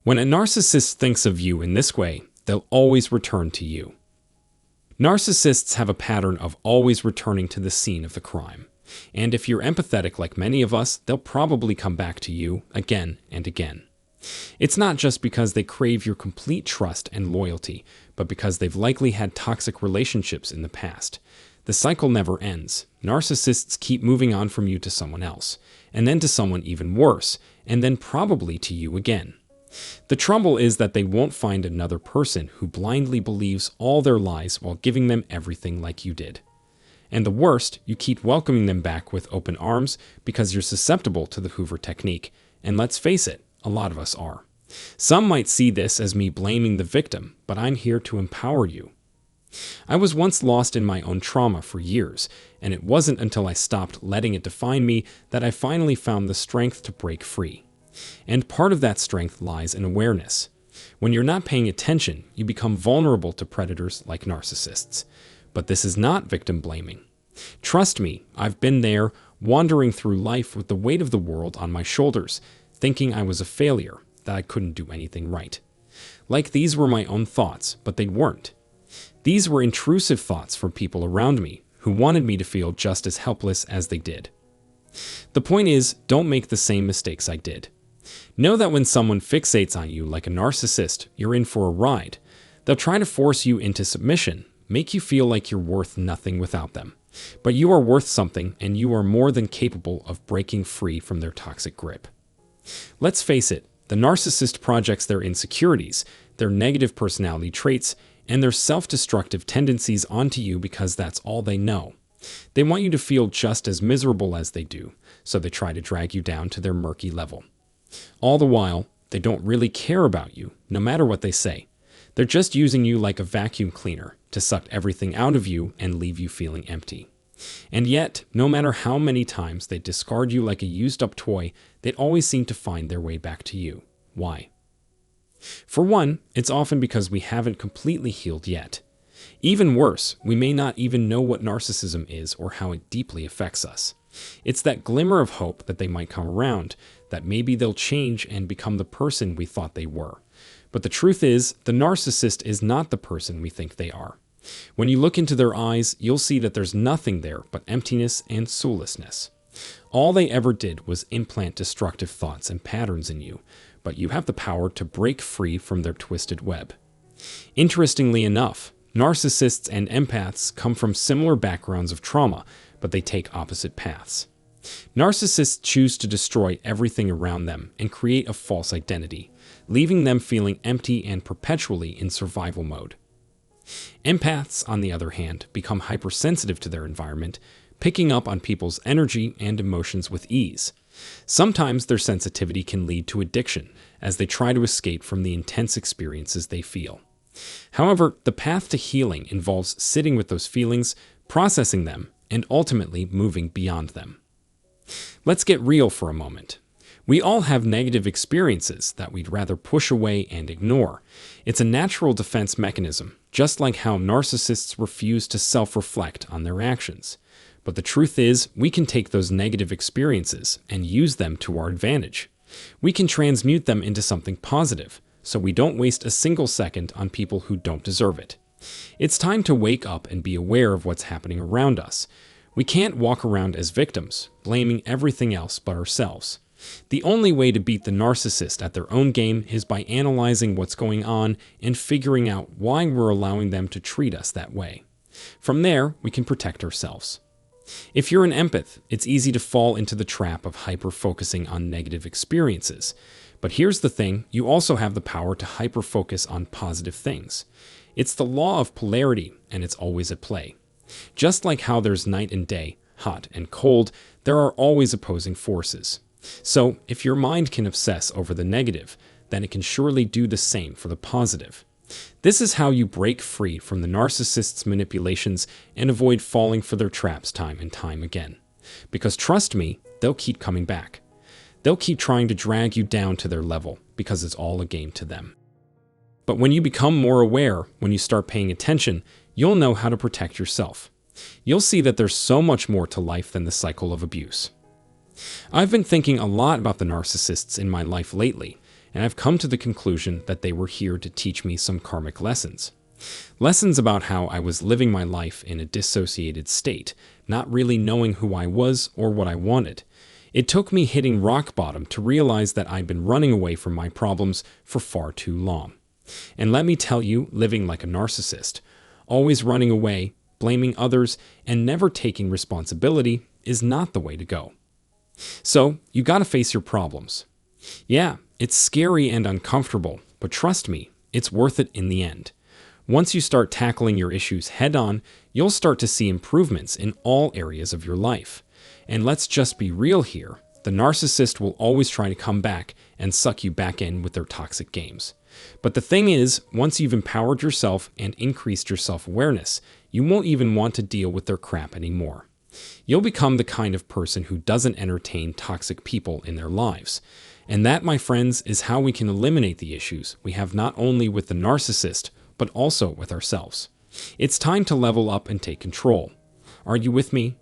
When a narcissist thinks of you in this way, they'll always return to you. Narcissists have a pattern of always returning to the scene of the crime. And if you're empathetic like many of us, they'll probably come back to you again and again. It's not just because they crave your complete trust and loyalty, but because they've likely had toxic relationships in the past. The cycle never ends. Narcissists keep moving on from you to someone else, and then to someone even worse, and then probably to you again. The trouble is that they won't find another person who blindly believes all their lies while giving them everything like you did. And the worst, you keep welcoming them back with open arms because you're susceptible to the Hoover technique. And let's face it, a lot of us are. Some might see this as me blaming the victim, but I'm here to empower you. I was once lost in my own trauma for years, and it wasn't until I stopped letting it define me that I finally found the strength to break free. And part of that strength lies in awareness. When you're not paying attention, you become vulnerable to predators like narcissists. But this is not victim blaming. Trust me, I've been there, wandering through life with the weight of the world on my shoulders, thinking I was a failure, that I couldn't do anything right. Like these were my own thoughts, but they weren't. These were intrusive thoughts from people around me who wanted me to feel just as helpless as they did. The point is, don't make the same mistakes I did. Know that when someone fixates on you like a narcissist, you're in for a ride. They'll try to force you into submission, make you feel like you're worth nothing without them. But you are worth something, and you are more than capable of breaking free from their toxic grip. Let's face it, the narcissist projects their insecurities, their negative personality traits, and their self-destructive tendencies onto you because that's all they know. They want you to feel just as miserable as they do, so they try to drag you down to their murky level. All the while, they don't really care about you, no matter what they say. They're just using you like a vacuum cleaner to suck everything out of you and leave you feeling empty. And yet, no matter how many times they discard you like a used-up toy, they'd always seem to find their way back to you. Why? For one, it's often because we haven't completely healed yet. Even worse, we may not even know what narcissism is or how it deeply affects us. It's that glimmer of hope that they might come around, that maybe they'll change and become the person we thought they were. But the truth is, the narcissist is not the person we think they are. When you look into their eyes, you'll see that there's nothing there but emptiness and soullessness. All they ever did was implant destructive thoughts and patterns in you, but you have the power to break free from their twisted web. Interestingly enough, narcissists and empaths come from similar backgrounds of trauma, but they take opposite paths. Narcissists choose to destroy everything around them and create a false identity, leaving them feeling empty and perpetually in survival mode. Empaths, on the other hand, become hypersensitive to their environment, picking up on people's energy and emotions with ease. Sometimes their sensitivity can lead to addiction, as they try to escape from the intense experiences they feel. However, the path to healing involves sitting with those feelings, processing them, and ultimately moving beyond them. Let's get real for a moment. We all have negative experiences that we'd rather push away and ignore. It's a natural defense mechanism, just like how narcissists refuse to self-reflect on their actions. But the truth is, we can take those negative experiences and use them to our advantage. We can transmute them into something positive, so we don't waste a single second on people who don't deserve it. It's time to wake up and be aware of what's happening around us. We can't walk around as victims, blaming everything else but ourselves. The only way to beat the narcissist at their own game is by analyzing what's going on and figuring out why we're allowing them to treat us that way. From there, we can protect ourselves. If you're an empath, it's easy to fall into the trap of hyper-focusing on negative experiences. But here's the thing, you also have the power to hyper-focus on positive things. It's the law of polarity, and it's always at play. Just like how there's night and day, hot and cold, there are always opposing forces. So, if your mind can obsess over the negative, then it can surely do the same for the positive. This is how you break free from the narcissist's manipulations and avoid falling for their traps time and time again. Because trust me, they'll keep coming back. They'll keep trying to drag you down to their level because it's all a game to them. But when you become more aware, when you start paying attention, you'll know how to protect yourself. You'll see that there's so much more to life than the cycle of abuse. I've been thinking a lot about the narcissists in my life lately, and I've come to the conclusion that they were here to teach me some karmic lessons. Lessons about how I was living my life in a dissociated state, not really knowing who I was or what I wanted. It took me hitting rock bottom to realize that I'd been running away from my problems for far too long. And let me tell you, living like a narcissist, always running away, blaming others, and never taking responsibility is not the way to go. So, you gotta face your problems. Yeah, it's scary and uncomfortable, but trust me, it's worth it in the end. Once you start tackling your issues head-on, you'll start to see improvements in all areas of your life. And let's just be real here, the narcissist will always try to come back and suck you back in with their toxic games. But the thing is, once you've empowered yourself and increased your self-awareness, you won't even want to deal with their crap anymore. You'll become the kind of person who doesn't entertain toxic people in their lives. And that, my friends, is how we can eliminate the issues we have not only with the narcissist, but also with ourselves. It's time to level up and take control. Are you with me?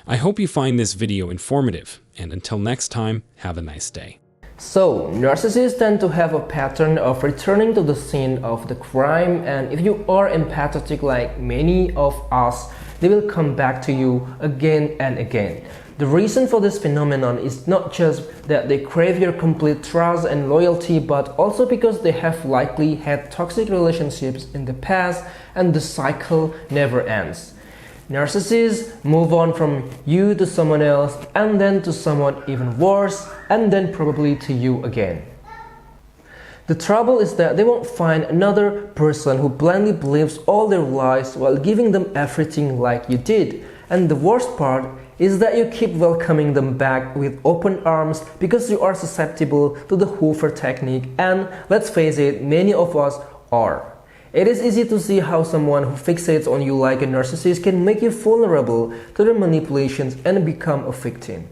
I hope you find this video informative, and until next time, have a nice day. So, narcissists tend to have a pattern of returning to the scene of the crime, and if you are empathetic like many of us, they will come back to you again and again. The reason for this phenomenon is not just that they crave your complete trust and loyalty, but also because they have likely had toxic relationships in the past and the cycle never ends. Narcissists move on from you to someone else, and then to someone even worse, and then probably to you again. The trouble is that they won't find another person who blindly believes all their lies while giving them everything like you did. And the worst part is that you keep welcoming them back with open arms because you are susceptible to the Hoover technique, and let's face it, many of us are. It is easy to see how someone who fixates on you like a narcissist can make you vulnerable to their manipulations and become a victim.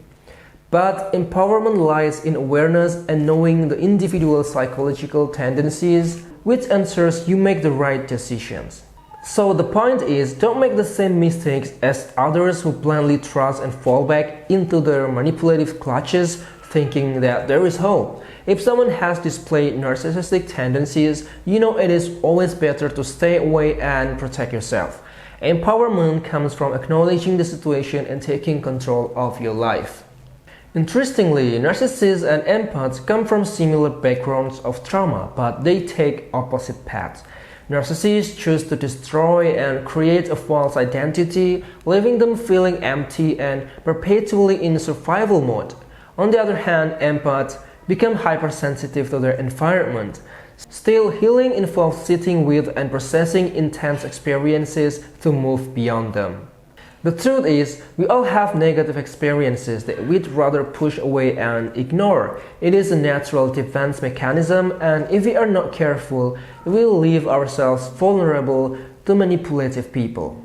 But empowerment lies in awareness and knowing the individual psychological tendencies, which ensures you make the right decisions. So the point is, don't make the same mistakes as others who blindly trust and fall back into their manipulative clutches, thinking that there is hope. If someone has displayed narcissistic tendencies, you know it is always better to stay away and protect yourself. Empowerment comes from acknowledging the situation and taking control of your life. Interestingly, narcissists and empaths come from similar backgrounds of trauma, but they take opposite paths. Narcissists choose to destroy and create a false identity, leaving them feeling empty and perpetually in survival mode. On the other hand, empaths become hypersensitive to their environment. Still, healing involves sitting with and processing intense experiences to move beyond them. The truth is, we all have negative experiences that we'd rather push away and ignore. It is a natural defense mechanism, and if we are not careful, we will leave ourselves vulnerable to manipulative people.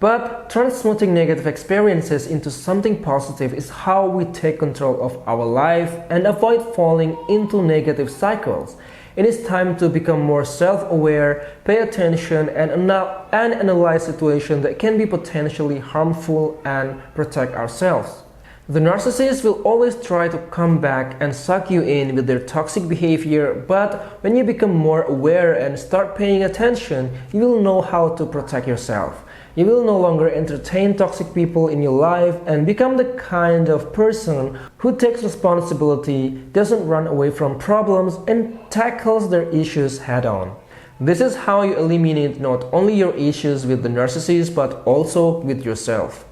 But transmuting negative experiences into something positive is how we take control of our life and avoid falling into negative cycles. It is time to become more self-aware, pay attention, and analyze situations that can be potentially harmful and protect ourselves. The narcissist will always try to come back and suck you in with their toxic behavior, but when you become more aware and start paying attention, you will know how to protect yourself. You will no longer entertain toxic people in your life and become the kind of person who takes responsibility, doesn't run away from problems, and tackles their issues head-on. This is how you eliminate not only your issues with the narcissist but also with yourself.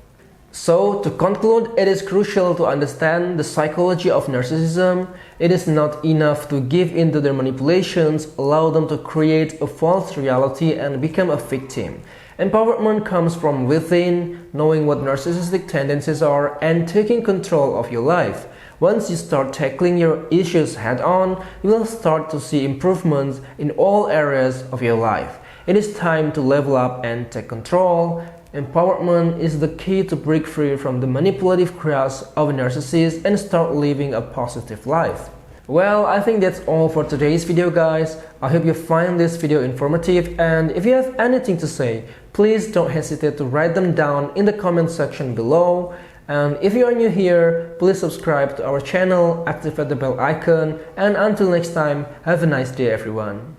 So, to conclude, it is crucial to understand the psychology of narcissism. It is not enough to give in to their manipulations, allow them to create a false reality and become a victim. Empowerment comes from within, knowing what narcissistic tendencies are and taking control of your life. Once you start tackling your issues head-on, you will start to see improvements in all areas of your life. It is time to level up and take control. Empowerment is the key to break free from the manipulative grasp of a narcissist and start living a positive life. Well, I think that's all for today's video, guys. I hope you find this video informative, and if you have anything to say, please don't hesitate to write them down in the comment section below. And if you are new here, please subscribe to our channel, activate the bell icon, and until next time, have a nice day everyone.